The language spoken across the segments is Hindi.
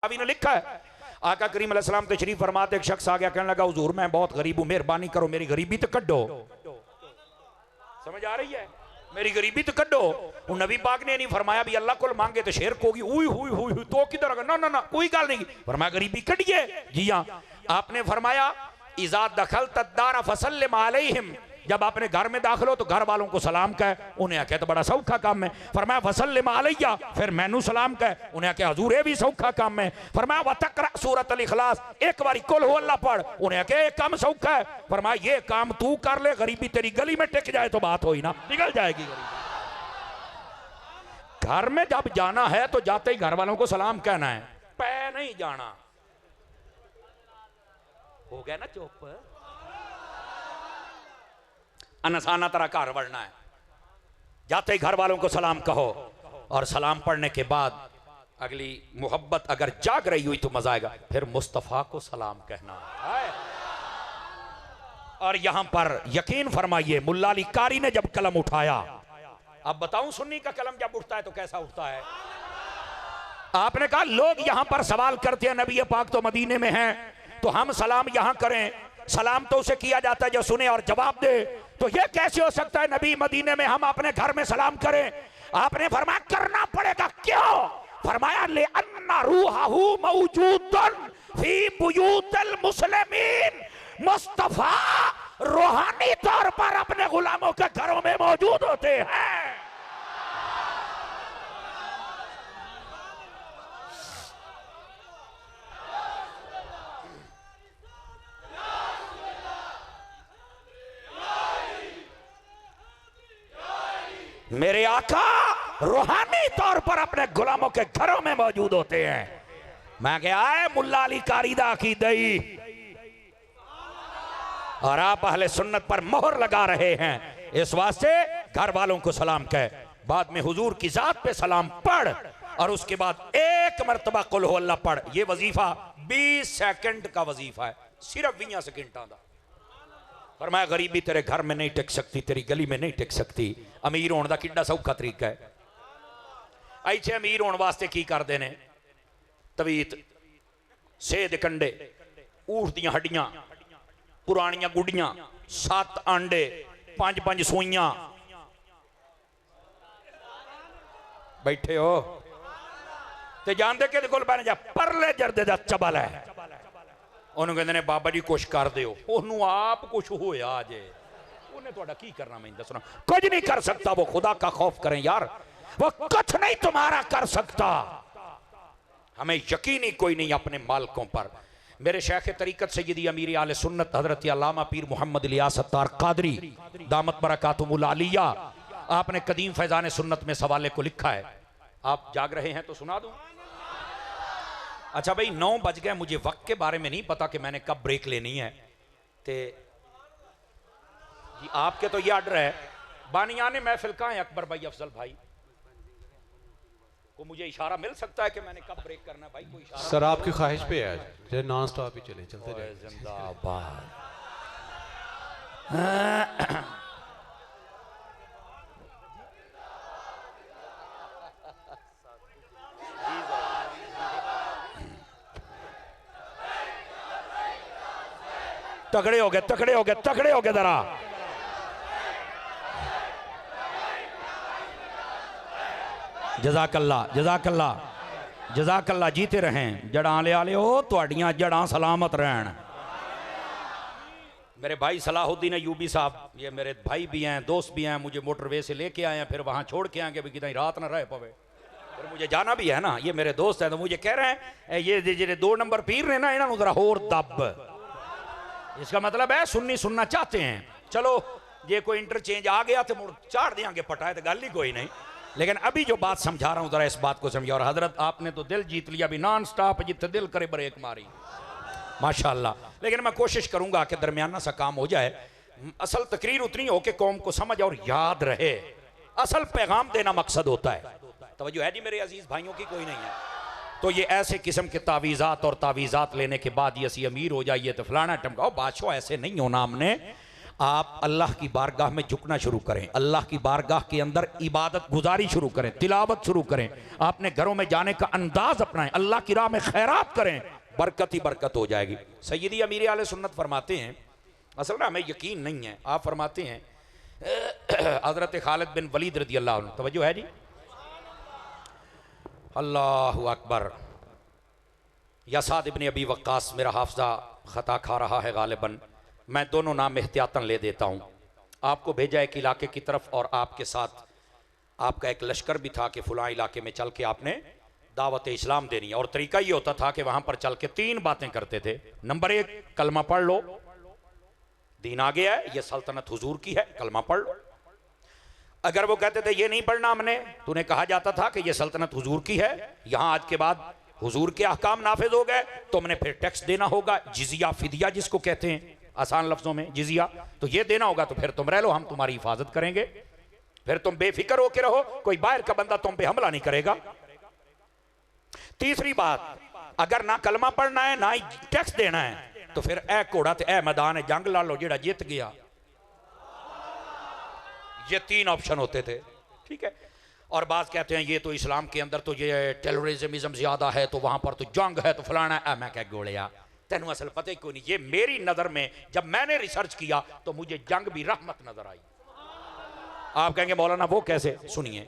अभी ने लिखा है आका करीम अलैहिस्सलाम तशरीफ फरमाते एक शख्स आ गया, कहने लगा हुजूर मैं बहुत गरीब हूं, मेहरबानी करो मेरी गरीबी तो कड्डो। समझ आ रही है? मेरी गरीबी तो कड्डो। नबी पाक ने नहीं फरमाया भी अल्लाह को मांगे तो शेर कोगी हुई हुई हुई हुई तो किधर ना ना ना कोई गल नहीं, फरमाया गरीबी कटिए। जी हाँ, आपने फरमाया इज़ा दखलत दार फसल्लिम अलैहिम, जब आपने घर में दाखिल हो तो घर वालों को सलाम कहे। उन्हें आख्या तो बड़ा सौखा काम है। फरमाया फसल्लिम अलैया, फिर मैनू सलाम कहे। उन्हें आख्या हजूर ये भी सौखा काम है। फरमाया वतकरा सूरत अल इखलास, एक बारी कुल हु अल्लाह पढ़। उन्हें आख्या ये काम सौखा है। फरमाया ये काम तू कर ले, गरीबी तेरी गली में टिक जाए तो बात होई ना, निकल जाएगी गरीबी। घर में जब जाना है तो जाते ही घर वालों को सलाम कहना है, पै नहीं जाना। हो गया ना चुप, अनसाना तरह घर बढ़ना है। जाते ही घर वालों को सलाम कहो और सलाम पढ़ने के बाद अगली मोहब्बत अगर जाग रही हुई तो मजा आएगा, फिर मुस्तफा को सलाम कहना है। और यहां पर यकीन फरमाइए मुल्ला अली कारी ने जब कलम उठाया, अब बताऊं सुन्नी का कलम जब उठता है तो कैसा उठता है। आपने कहा लोग यहां पर सवाल करते हैं नबी पाक तो मदीने में हैं, तो हम सलाम यहां करें। सलाम तो उसे किया जाता है जो सुने और जवाब दे, तो यह कैसे हो सकता है नबी मदीने में हम अपने घर में सलाम करें। आपने फरमाया करना पड़ेगा। क्यों? फरमाया ले अन्ना रूहहू मौजूदन फी बुयूतिल मुस्लिमीन, मुस्तफा रूहानी तौर पर अपने गुलामों के घरों में मौजूद होते हैं। मेरे आका रूहानी तौर पर अपने गुलामों के घरों में मौजूद होते हैं। मैं क्या है मुल्ला अली कारी दा अकीदई, और आप अहले सुन्नत पर मोहर लगा रहे हैं। इस वास्ते घर वालों को सलाम कह, बाद में हुजूर की जात पे सलाम पढ़, और उसके बाद एक मरतबा कुल हु अल्लाह पढ़। ये वजीफा 20 सेकंड का वजीफा है, सिर्फ 20 सेकंडा का। फरमाया गरीबी तेरे घर में नहीं टिक सकती, तेरी गली में नहीं टिक सकती। अमीर होने का कितना सौखा तरीका है। ऐसे अमीर होने वास्ते की करते हैं, तवीत सेध कंडे, ऊठ दियां हड्डियां, पुरानियां गुडियां, 7 आंडे, 5 सूइयां। बैठे हो ते जानते कि बन जा परले जरदे दा चबल है। उन्होंने कहते ने बाबा जी कुछ कर दो, उन्होंने आप कुछ होया जे, उन्हें थोड़ा की करना मैं दसना, कुछ नहीं कर सकता। वो खुदा का खौफ करें यार, वो कुछ नहीं तुम्हारा कर सकता। हमें यकीन ही कोई नहीं अपने मालिकों पर। मेरे शेख तरीकत सय्यदी अमीर आले सुन्नत हजरत अल्लामा पीर मोहम्मद इलियास अत्तार कादरी दामत बरकातुहुल आलिया, आपने कदीम फैजान सुन्नत में सवाले को लिखा है। आप जाग रहे हैं तो सुना दूं। अच्छा भाई 9 बज गए, मुझे वक्त के बारे में नहीं पता कि मैंने कब ब्रेक लेनी है। ते जी आपके तो ये आर्डर है। बानियाने महफिल कहाँ है अकबर भाई, अफजल भाई को मुझे इशारा मिल सकता है कि मैंने कब ब्रेक करना है भाई? कोई इशारा सर आपकी ख्वाहिश पे है आज नॉन स्टॉप ही चले, चलते रहे। जिंदाबाद। तगड़े हो गए, तगड़े हो गए, तगड़े हो गए जरा। जज़ाकल्ला जज़ाकल्ला जज़ाकल्ला, जीते रहें। जड़ा आले आले हो तुहाड़ियां जड़ा सलामत रहन। मेरे भाई सलाहुद्दीन अयूबी साहब, ये मेरे भाई भी हैं, दोस्त भी हैं, मुझे मोटरवे से लेके आए हैं, फिर वहां छोड़ के आएंगे भी कितनी रात ना रह पवे, फिर मुझे जाना भी है ना। ये मेरे दोस्त हैं, तो मुझे कह रहे हैं ये जो 2 नंबर पीर ने ना, इन्होंने जरा होर दब। इसका मतलब है सुन्नी सुनना चाहते हैं। चलो ये कोई इंटरचेंज आ गया तो मुड़ चाड़ देंगे पटाए, तो गल ही कोई नहीं। लेकिन अभी जो बात समझा रहा हूं जरा इस बात को समझिए। और हजरत आपने तो दिल जीत लिया भी, नॉन स्टॉप जितने दिल करे ब्रेक मारी, माशाल्लाह। लेकिन मैं कोशिश करूंगा कि दरमियाना सा काम हो जाए। असल तकरीर उतनी हो कि कौम को समझ और याद रहे। असल पैगाम देना मकसद होता है। तवज्जो है जी मेरे अजीज भाइयों की? कोई नहीं है तो ये ऐसे किस्म के तावीज़ात और तावीज़ात लेने के बाद ये असी अमीर हो जाइए तो फलाना टमका, बादशाह ऐसे नहीं होना। हमने आप अल्लाह की बारगाह में झुकना शुरू करें, अल्लाह की बारगाह के अंदर इबादत गुजारी शुरू करें, तिलावत शुरू करें, आपने घरों में जाने का अंदाज अपनाएं, अल्लाह की राह में खैरात करें, बरकत ही बरकत हो जाएगी। सैयदी अमीर आले सुन्नत फरमाते हैं, असल में हमें यकीन नहीं है, आप फरमाते हैं हजरत खालिद बिन वलीद रदी अल्लाह अन्हु, तवज्जो है जी, अल्लाहु अकबर, या साद इब्न अबी वक्कास, मेरा हाफजा खता खा रहा है गालिबन, मैं दोनों नाम एहतियातन ले देता हूँ। आपको भेजा एक इलाके की तरफ और आपके साथ आपका एक लश्कर भी था कि फलां इलाके में चल के आपने दावत इस्लाम देनी है, और तरीका ये होता था कि वहाँ पर चल के 3 बातें करते थे। नंबर 1, कलमा पढ़ लो, दीन आ गया है, ये सल्तनत हुजूर की है, कलमा पढ़ लो। अगर वो कहते थे ये नहीं पढ़ना हमने, तो उन्हें कहा जाता था कि ये सल्तनत हुजूर की है, यहाँ आज के बाद हुजूर के अहकाम नाफिज हो गए, तुमने फिर टैक्स देना होगा, जिजिया फिदिया जिसको कहते हैं आसान लफ्जों में जिजिया, तो ये देना होगा, तो फिर तुम रह लो, हम तुम्हारी हिफाजत करेंगे, फिर तुम बेफिक्र होके रहो, कोई बाहर का बंदा तुम पे हमला नहीं करेगा। तीसरी बात, अगर ना कलमा पढ़ना है ना ही टैक्स देना है, तो फिर ए घोड़ा ते ए मैदान है जंग ला लो, जेड़ा जीत गया। ये 3 ऑप्शन होते थे, ठीक है। और बात कहते हैं ये तो इस्लाम के अंदर तो ये टेररिज्म ज्यादा है, तो वहां पर तो जंग है, तो फलाना है। मैं क्या गोलिया, तेन असल पता ही कोई नहीं। ये मेरी नजर में जब मैंने रिसर्च किया तो मुझे जंग भी रहमत नजर आई। आप कहेंगे मौलाना वो कैसे, सुनिए,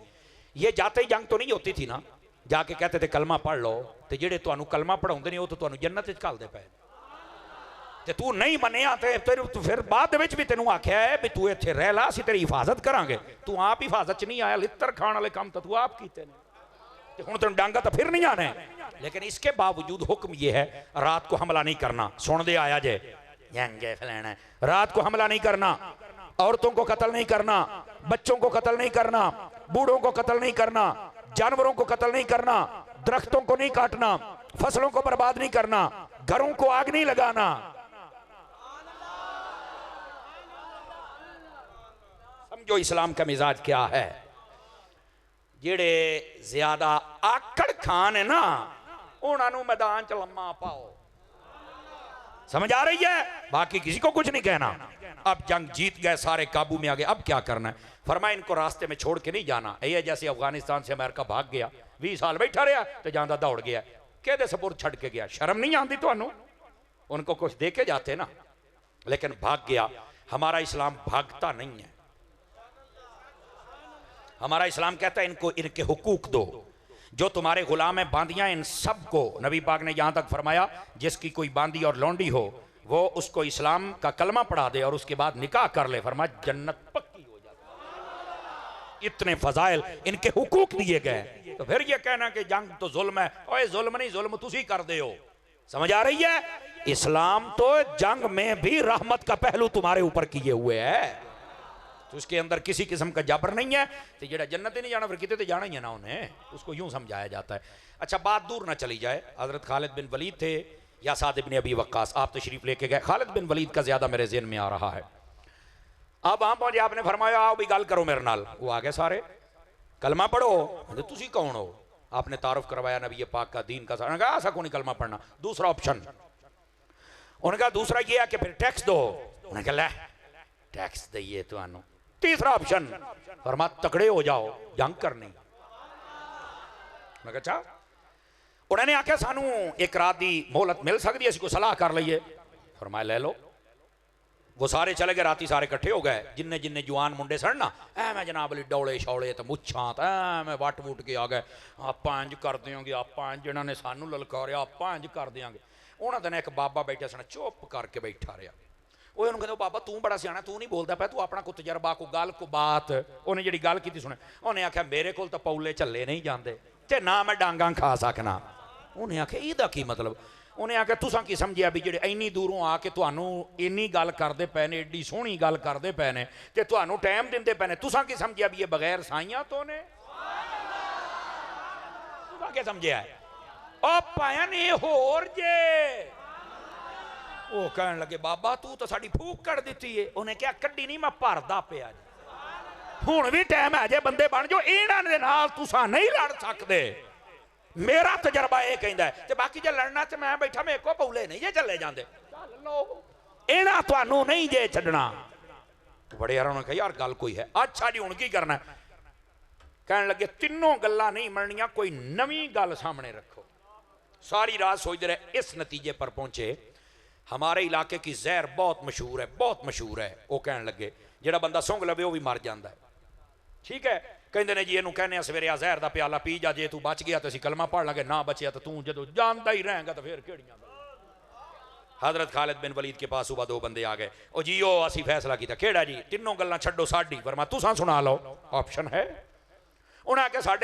ये जाते ही जंग तो नहीं होती थी ना, जाके कहते थे कलमा पढ़ लो, तो जेडे तुहानू कलमा पढ़ाउंदे ने वो तो तुहानू जन्नत विच घल्लदे पे, ते तू नहीं मनिया ते फिर बाद विच भी तेनू आख्या है भी तू इत्थे रह ला, असीं तेरी हिफाजत करांगे, तू आप हिफाजत च नहीं आया, लित्तर खाण वाले काम तो तू आप कीते ने, ते हुण तेनू डांगा तो फिर नहीं आने। लेकिन इसके बावजूद हुक्म ये है रात को हमला नहीं करना, सुन दे आया जे जंगे फलाना, रात को हमला नहीं करना, औरतों को कत्ल नहीं करना, बच्चों को कत्ल नहीं करना, बूढ़ों को कत्ल नहीं करना, जानवरों को कत्ल नहीं करना, दरख्तों को नहीं काटना, फसलों को बर्बाद नहीं करना, घरों को आग नहीं लगाना। समझो इस्लाम का मिजाज क्या है। जेड़े ज्यादा आकड़ खान है ना, उन्होंने मैदान च लम्मा पाओ, समझ आ रही है, बाकी किसी को कुछ नहीं कहना। अब जंग जीत गए, सारे काबू में आ गए, अब क्या करना है? फरमाया इनको रास्ते में छोड़ के नहीं जाना। ये जैसे अफगानिस्तान से अमेरिका भाग गया, 20 साल बैठा रहा तो जाना दौड़ गया, कहते सपुर छड़ के गया, शर्म नहीं आती तुहानू? उनको कुछ दे के जाते ना, लेकिन भाग गया। हमारा इस्लाम भागता नहीं है, हमारा इस्लाम कहता है इनको इनके हुकूक दो, जो तुम्हारे गुलाम है बांदियां, इन सब को नबी पाक ने यहां तक फरमाया जिसकी कोई बांदी और लौंडी हो वो उसको इस्लाम का कलमा पढ़ा दे और उसके बाद निकाह कर ले, फरमाया जन्नत पक्की हो जाती। इतने फजाइल, इनके हुकूक दिए गए। तो फिर ये कहना कि जंग तो जुल्म है, ओए जुल्म नहीं, जुल्म तुसी कर दे हो। समझ आ रही है? इस्लाम तो जंग में भी रहमत का पहलू तुम्हारे ऊपर किए हुए है, तो उसके अंदर किसी किस्म का जबर नहीं है। तो जेड़ा जन्नत ही नहीं जाना फिर कितने तो जाना ही है ना उन्हें, उसको यूं समझाया जाता है। अच्छा, बात दूर ना चली जाए, हजरत खालिद बिन वलीद थे या साद इब्न अबी वक्कास, आप तशरीफ लेके गए। खालिद बिन वलीद का ज्यादा मेरे ज़हन में आ रहा है। अब वहां पहुंचे, आपने फरमाया आओ भी गल करो मेरे नाल। वो आ गए सारे, कलमा पढ़ो। तुसी कौन हो? आपने तारुफ करवाया नबी पाक का, दीन का। उन्होंने कहा ऐसा कौन कलमा पढ़ना। दूसरा ऑप्शन उन्होंने कहा दूसरा ये है कि फिर टैक्स दो। उन्होंने कहा टैक्स दइए तुहानू। तीसरा ऑप्शन फरमा तकड़े हो जाओ, जंग करनी। मैं अच्छा, उन्होंने आख्या सानू एक रात की मोहलत मिल सकती है, इसको सलाह कर लीए। फरमाया ले लो। वो सारे चले गए, राती सारे इकट्ठे हो गए, जिन्ने जिन्ने जवान मुंडे सन ना, मैं जनाब अली डौले शौले तो मुछां मैं वट वुट के आ गए, आप इंज कर देंगे, आप जिन्होंने सानू ललकारिया आप इंज कर देंगे। उन्होंने दिन एक बाबा बैठा सन, चुप करके बैठा रहा। वो कहते बाबा तू बड़ा सियाना, तू नहीं बोलता पाया, तू अपना को तजर्बा को गल को बात। उन्हें जी गल की सुने, उन्हें आख्या मेरे को पौले झल्ले नहीं जाते ते ना मैं डांगा खा सकना। उन्हें आख्या ਇਹਦਾ की मतलब? उन्हें आख्या तुसां की समझिया भी जेडे इन्नी दूरों आके तुहानू इन्नी गल करते पे ने, एडी सोहनी गल करते पे ने ते तुहानू टाइम दिंदे पे ने, तुसां की समझिया भी ये बगैर साइयां तो ने? तुसां क्या समझिया? ओ पाया ने होर जे। वो कहन लगे बाबा तू तो साडी फूक कर दी है। उन्हें क्या कड्डी नहीं, मैं भरदा पिया हुण भी टाइम है जे बंदे बन जो, इन्हां दे नाल तुसां नहीं लड़ सकते। मेरा तजर्बा यह कहता है, ते बाकी जे लड़ना ते मैं बैठा, मेरे को पौले नहीं जे चले जाते। इन्हां तुहानू नहीं जे छड्डना। बड़े यार उन्होंने कहा यार गल कोई है। अच्छा जी हुण की करना है? कहने लगे तीनों गल्लां नहीं मननियां, कोई नवी गल सामने रखो। सारी रात सोचते रहे, इस नतीजे पर पहुंचे हमारे इलाके की जहर बहुत मशहूर है, बहुत मशहूर है। वो कहने लगे जेड़ा बंदा सूंघ लवे वो भी मर जाता है। ठीक है, कहते ने जी इनू कहने सवेरे आ जहर का प्याला पी जा, जे तू बच गया तो असीं कलमा पढ़ लांगे, ना बचिया तो तू जो जानता ही रहेगा तो फिर केड़ियां। हजरत खालिद बिन वलीद के पास सुबह दो बंदे आ गए। ओ जी ओ असी फैसला किया, केड़ा जी? तीनों गल्लां छड्डो साडी, फरमा तुसां सुना लो, ऑप्शन है। उन्हें आख्या साडे